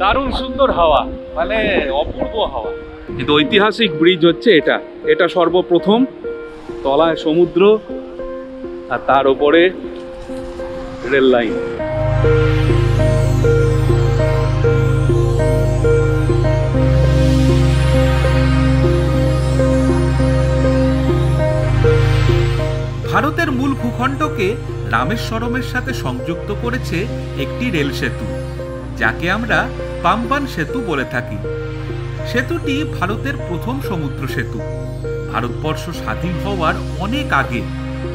দারুণ সুন্দর হাওয়া, মানে অপূর্ব হাওয়া। কিন্তু ঐতিহাসিক ব্রিজ হচ্ছে এটা, এটা সর্বপ্রথম। তলায় সমুদ্র আর তার উপরে রেল লাইন। ভারতের মূল ভূখণ্ডকে রামেশ্বরমের সাথে সংযুক্ত করেছে একটি রেল সেতু, যাকে আমরা পাম্বান সেতু বলে থাকি। সেতুটি ভারতের প্রথম সমুদ্র সেতু। ভারতবর্ষ স্বাধীন হওয়ার অনেক আগে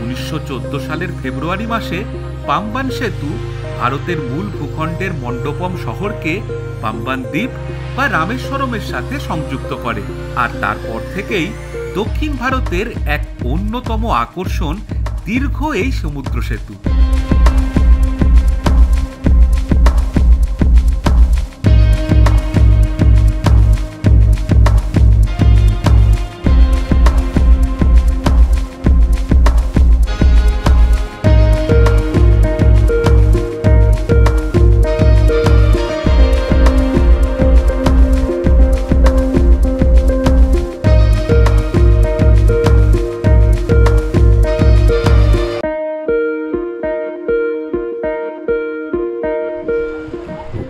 1914 সালের ফেব্রুয়ারি মাসে পাম্বান সেতু ভারতের মূল ভূখণ্ডের মণ্ডপম শহরকে পাম্বান দ্বীপ বা রামেশ্বরমের সাথে সংযুক্ত করে। আর তারপর থেকেই দক্ষিণ ভারতের এক অন্যতম আকর্ষণ দীর্ঘ এই সমুদ্র সেতু।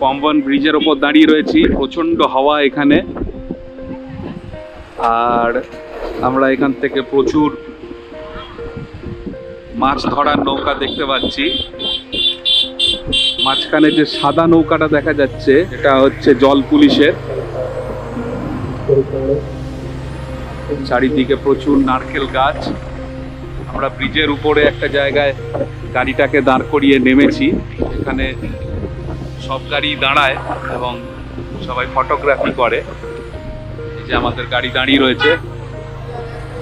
পাম্বান ব্রিজের ওপর দাঁড়িয়ে রয়েছি, প্রচন্ড হাওয়া এখানে। আর আমরা এখান থেকে প্রচুর মাছ ধরার নৌকা দেখতে পাচ্ছি। মাঝখানে যে সাদা নৌকাটা দেখা যাচ্ছে এটা হচ্ছে জল পুলিশের। চারিদিকে প্রচুর নারকেল গাছ। আমরা ব্রিজের উপরে একটা জায়গায় গাড়িটাকে দাঁড় করিয়ে নেমেছি। এখানে সব গাড়ি দাঁড়ায় এবং সবাই ফটোগ্রাফি করে। এই যে আমাদের গাড়ি দাঁড়িয়ে রয়েছে,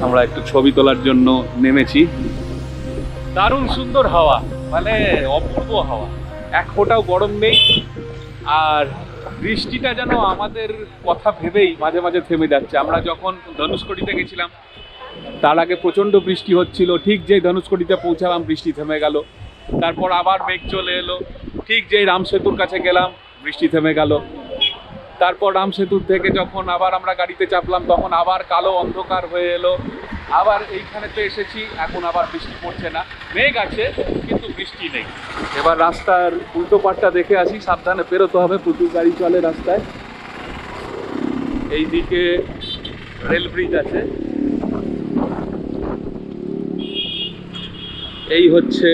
আমরা একটু ছবি তোলার জন্য নেমেছি। দারুণ সুন্দর হাওয়া, মানে অপূর্ব হাওয়া, এক ফোঁটাও গরম নেই। আর বৃষ্টিটা যেন আমাদের কথা ভেবেই মাঝে মাঝে থেমে যাচ্ছে। আমরা যখন ধনুষকোটিতে গেছিলাম তার আগে প্রচণ্ড বৃষ্টি হচ্ছিল, ঠিক যেই ধনুষকোটিতে পৌঁছালাম বৃষ্টি থেমে গেল। তারপর আবার মেঘ চলে এলো, ঠিক যেই রাম সেতুর কাছে গেলাম বৃষ্টি থেমে গেল। তারপর রাম সেতুর থেকে যখন আবার আমরা গাড়িতে চাপলাম তখন আবার কালো অন্ধকার হয়ে এলো। আবার এইখানেতে এসেছি, এখন আবার বৃষ্টি পড়ছে না, মেঘ আছে কিন্তু বৃষ্টি নেই। এবার রাস্তার উল্টো পাটটা দেখে আসি, সাবধানে পেরোতে হবে, প্রচুর গাড়ি চলে রাস্তায়। এইদিকে রেল ব্রিজ আছে, এই হচ্ছে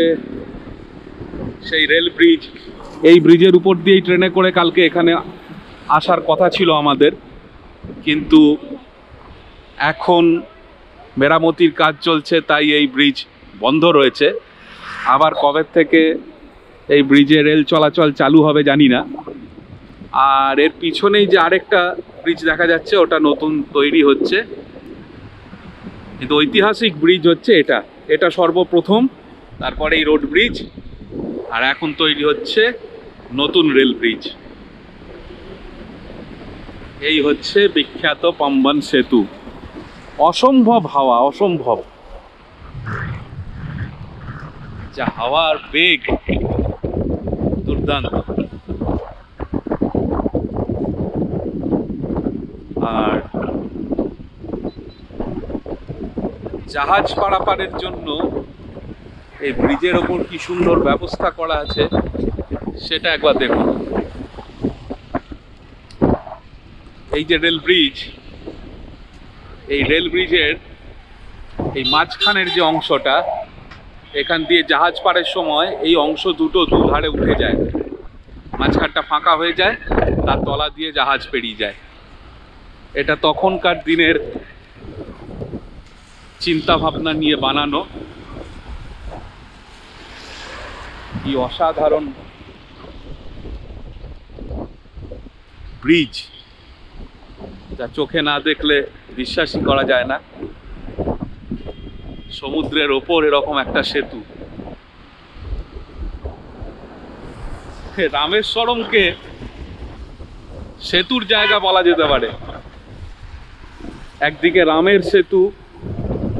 সেই রেল ব্রিজ। এই ব্রিজের উপর দিয়েই ট্রেনে করে কালকে এখানে আসার কথা ছিল আমাদের, কিন্তু এখন মেরামতির কাজ চলছে তাই এই ব্রিজ বন্ধ রয়েছে। আবার কবে থেকে এই ব্রিজে রেল চলাচল চালু হবে জানি না। আর এর পিছনেই যে আরেকটা ব্রিজ দেখা যাচ্ছে ওটা নতুন তৈরি হচ্ছে। কিন্তু ঐতিহাসিক ব্রিজ হচ্ছে এটা, এটা সর্বপ্রথম। তারপরে এই রোড ব্রিজ, আর এখন তৈরি হচ্ছে নতুন রেল ব্রিজ। এই হচ্ছে বিখ্যাত পাম্বান সেতু। অসম্ভব হাওয়া, অসম্ভব যা হাওয়ার বেগ, দুর্দান্ত। আর জাহাজ পারাপারের জন্য এই ব্রিজের ওপর কি সুন্দর ব্যবস্থা করা আছে সেটা একবার দেখুন। এই যে রেল ব্রিজ, এই রেল ব্রিজের এই মাঝখানের যে অংশটা, এখান দিয়ে জাহাজ পারের সময় এই অংশ দুটো দুধারে উঠে যায়, মাঝখানটা ফাঁকা হয়ে যায়, তার তলা দিয়ে জাহাজ পেরিয়ে যায়। এটা তখনকার দিনের চিন্তা ভাবনা নিয়ে বানানো। কি অসাধারণ ব্রিজ, যা চোখে না দেখলে বিশ্বাসই করা যায় না। সমুদ্রের ওপর এরকম একটা সেতু। রামেশ্বরমকে সেতুর জায়গা বলা যেতে পারে। একদিকে রামের সেতু,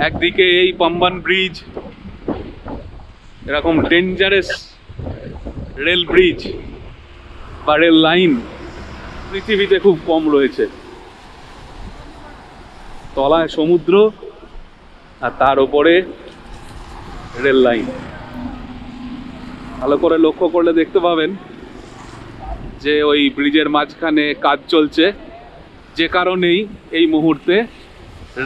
একদিকে এই পাম্বান ব্রিজ, এরকম ডেঞ্জারাস রেল ব্রিজ বা রেল লাইন পৃথিবীতে খুব কম রয়েছে। তলায় সমুদ্র আর তার উপরে রেল লাইন। ভালো করে লক্ষ্য করলে দেখতে পাবেন যে ওই ব্রিজের মাঝখানে কাজ চলছে, যে কারণেই এই মুহূর্তে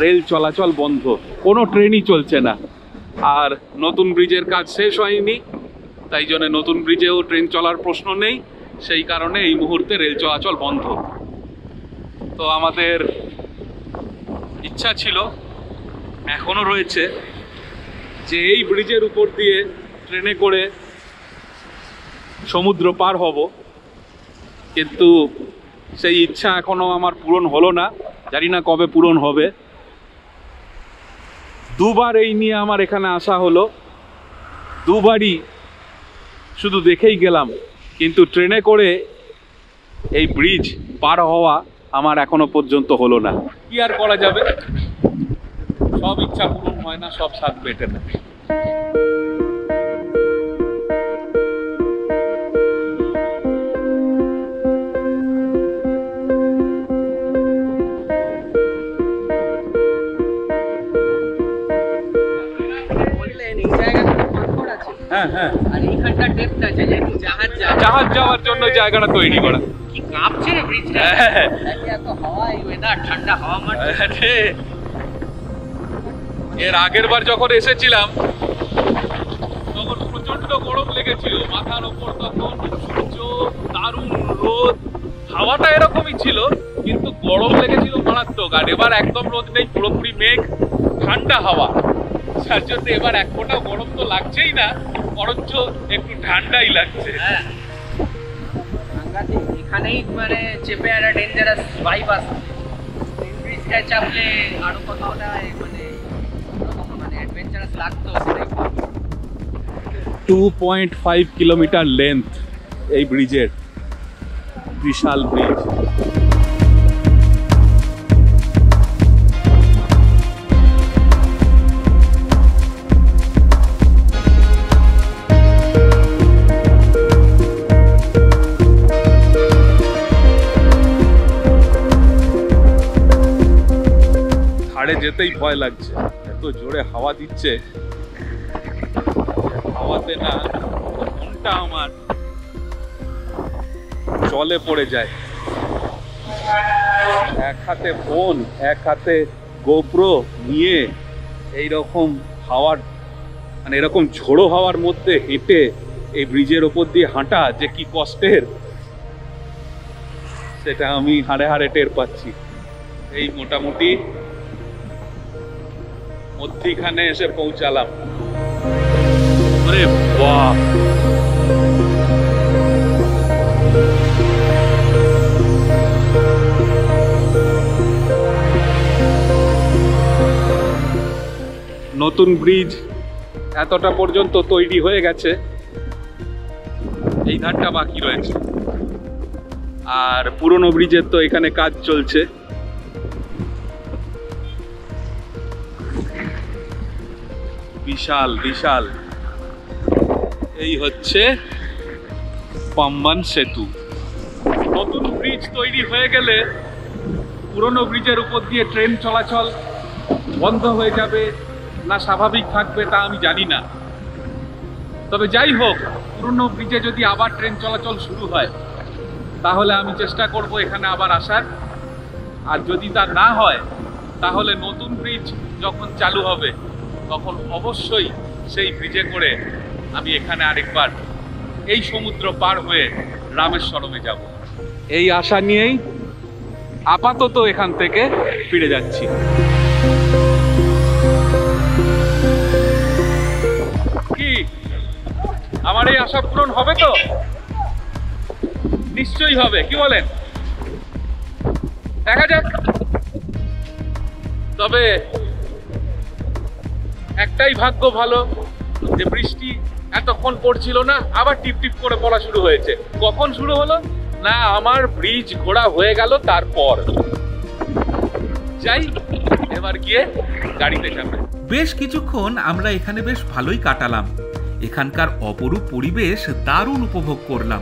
রেল চলাচল বন্ধ, কোনো ট্রেনই চলছে না। আর নতুন ব্রিজের কাজ শেষ হয়নি, তাই জন্য নতুন ব্রিজেও ট্রেন চলার প্রশ্ন নেই, সেই কারণে এই মুহূর্তে রেল চলাচল বন্ধ। তো আমাদের ইচ্ছা ছিল, এখনো রয়েছে, যে এই ব্রিজের উপর দিয়ে ট্রেনে করে সমুদ্র পার হব, কিন্তু সেই ইচ্ছা এখনো আমার পূরণ হলো না, জানি না কবে পূরণ হবে। দুবার এই নিয়ে আমার এখানে আসা হলো, দুবারই শুধু দেখেই গেলাম, কিন্তু ট্রেনে করে এই ব্রিজ পার হওয়া আমার এখনো পর্যন্ত হলো না। কি আর করা যাবে, সব ইচ্ছা পূরণ হয় না, সব স্বাদ পেটে না। হ্যাঁ হ্যাঁ, আর এইখানটা ডেপথ আছে, যেহেতু জাহাজ যাওয়ার জন্য জায়গাটা তৈরি করা। কি কাঁপছে রে ব্রিজটা, এত হাওয়া, এই ওয়েদার, ঠান্ডা হাওয়া মারছে। এর আগের বার যখন এসেছিলাম তখন প্রচন্ড গরম লেগেছিল, মাথার ওপর তখন সূর্য, দারুণ রোদ, হাওয়াটা এরকমই ছিল, কিন্তু গরম লেগেছিল মারাত্মক। আর এবার একদম রোদ নেই, পুরোপুরি মেঘ, ঠান্ডা হাওয়া, যার জন্য এবার এক ফোঁটা গরম তো লাগছেই না, বরঞ্চ একটু ঠান্ডাই লাগছে। হ্যাঁ, এখানেই মানে চেপে একটা ডেঞ্জারাস ভাইব আসছে। ব্রিজটা চাপলে আরো কতটা মানে অ্যাডভেঞ্চারাস লাগতো। 2.5 কিলোমিটার লেন্থ এই ব্রিজের, বিশাল ব্রিজ। ধারে যেতেই ভয় লাগছে, এত জোরে হাওয়া দিচ্ছে, হাওয়াতে না মনটা আমার জলে পড়ে যায়। এক হাতে ফোন, এক হাতে গোপ্রো নিয়ে এইরকম হাওয়ার, মানে এরকম ঝোড়ো হাওয়ার মধ্যে হেঁটে এই ব্রিজের ওপর দিয়ে হাঁটা যে কি কষ্টের, সেটা আমি হাড়ে হাড়ে টের পাচ্ছি। এই মোটামুটি মধ্যিখানে এসে পৌঁছালাম। আরে বাহ, নতুন ব্রিজ এতটা পর্যন্ত তৈরি হয়ে গেছে, এই ধারটা বাকি রয়েছে। আর পুরনো ব্রিজের তো এখানে কাজ চলছে। বিশাল বিশাল, এই হচ্ছে পাম্বান সেতু। নতুন ব্রিজ তৈরি হয়ে গেলে পুরনো ব্রিজের উপর দিয়ে ট্রেন চলাচল বন্ধ হয়ে যাবে না স্বাভাবিক থাকবে তা আমি জানি না। তবে যাই হোক, পুরনো ব্রিজে যদি আবার ট্রেন চলাচল শুরু হয় তাহলে আমি চেষ্টা করব এখানে আবার আসার। আর যদি তা না হয় তাহলে নতুন ব্রিজ যখন চালু হবে তখন অবশ্যই সেই ব্রিজে করে আমি এখানে আরেকবার এই সমুদ্র পার হয়ে রামেশ্বরমে যাব। এই আশা নিয়েই আপাতত এখান থেকে ফিরে যাচ্ছি। কি আমার এই আশা পূরণ হবে তো? নিশ্চয়ই হবে, কি বলেন? দেখা যাক। তবে একটাই ভাগ্য ভালো যে বৃষ্টি এতক্ষণ পড়ছিল না, আবার টিপ টিপ করে পড়া শুরু হয়েছে। কখন শুরু হলো না, আমার ব্রিজ ঘোরা হয়ে গেল তারপর। যাই এবার গিয়ে গাড়িতে যাবে। বেশ কিছুক্ষণ আমরা এখানে বেশ ভালোই কাটালাম। এখানকার অপরূপ পরিবেশ দারুণ উপভোগ করলাম।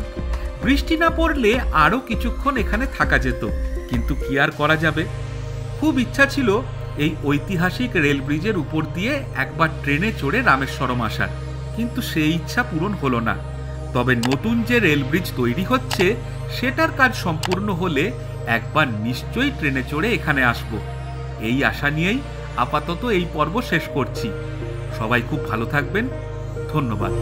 বৃষ্টি না পড়লে আরও কিছুক্ষণ এখানে থাকা যেত, কিন্তু কি আর করা যাবে। খুব ইচ্ছা ছিল এই ঐতিহাসিক রেল ব্রিজের উপর দিয়ে একবার ট্রেনে চড়ে রামেশ্বরম আসার, কিন্তু সেই ইচ্ছা পূরণ হলো না। তবে নতুন যে রেল ব্রিজ তৈরি হচ্ছে সেটার কাজ সম্পূর্ণ হলে একবার নিশ্চয়ই ট্রেনে চড়ে এখানে আসব। এই আশা নিয়েই আপাতত এই পর্ব শেষ করছি। সবাই খুব ভালো থাকবেন। ধন্যবাদ।